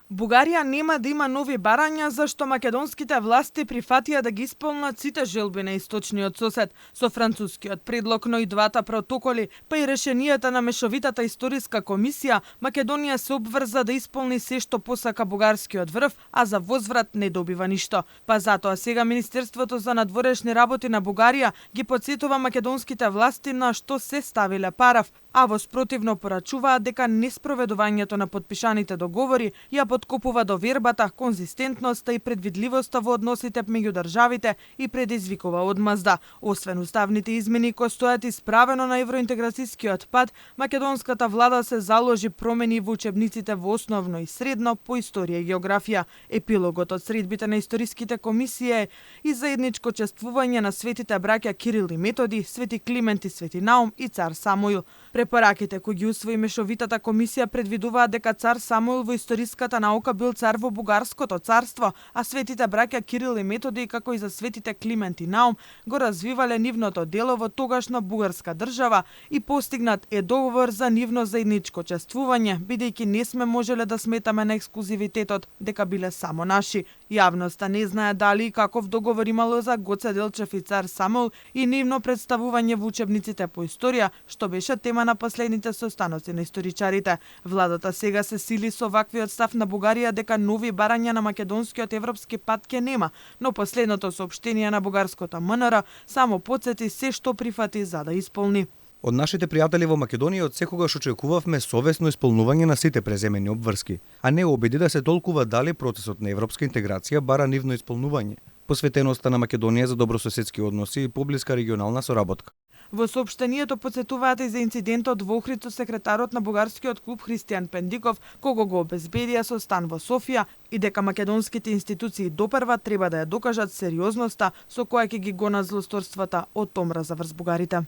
Бугарија нема да има нови барања зашто македонските власти прифатија да ги исполнат сите желби на источниот сосед. Со францускиот предлог, но и двата протоколи, па и решенијата на мешовитата историска комисија, Македонија се обврза да исполни се што посака бугарскиот врв, а за возврат не добива ништо. Па затоа сега Министерството за надворешни работи на Бугарија ги потсетува македонските власти на што се ставиле парав, а во спротивно порачуваат дека неспроведувањето на потпишаните договори ја подкопува довербата, конзистентноста и предвидливоста во односите меѓу државите и предизвикува одмазда. Освен уставните измени кои стојат исправено на евроинтеграцијскиот пат, македонската влада се заложи промени во учебниците во основно и средно по историја и географија. Епилогот од средбите на историските комисии е и заедничко чествување на светите браќа Кирил и Методи, Свети Климент и Свети Наум и цар Самуил. Препораките кои ги усвои мешовитата комисија предвидуваат дека цар Самуил во историската наука бил цар во Бугарското царство, а светите браќа Кирил и Методи, како и за светите Климент и Наум, го развивале нивното дело во тогашна бугарска држава и постигнат е договор за нивно заедничко чествување, бидејќи не сме можеле да сметаме на ексклузивитетот дека биле само наши. Јавноста не знае дали и каков договор имало за Гоце Делчев и цар Самуил и нивно представување во учебниците по историја, што беше тема на последните состаноци на историчарите. Владата сега се сили со ваквиот став на Бугарија дека нови барања на македонскиот европски пат ке нема, но последното соопштение на бугарското МНР само потсети се што прифати за да исполни. Од нашите пријатели во Македонија од секогаш очекувавме совесно исполнување на сите преземени обврски, а не обиди да се толкува дали процесот на европска интеграција бара нивно исполнување. Посветеноста на Македонија за добрососедски односи и поблиска регионална соработка. Во соопштението потсетуваат и за инцидентот во Охрид со секретарот на бугарскиот клуб Христијан Пендиков, кого го обезбедија со стан во Софија и дека македонските институции допрва треба да ја докажат сериозноста со која ќе ги гонат злосторствата од омраза врз бугарите.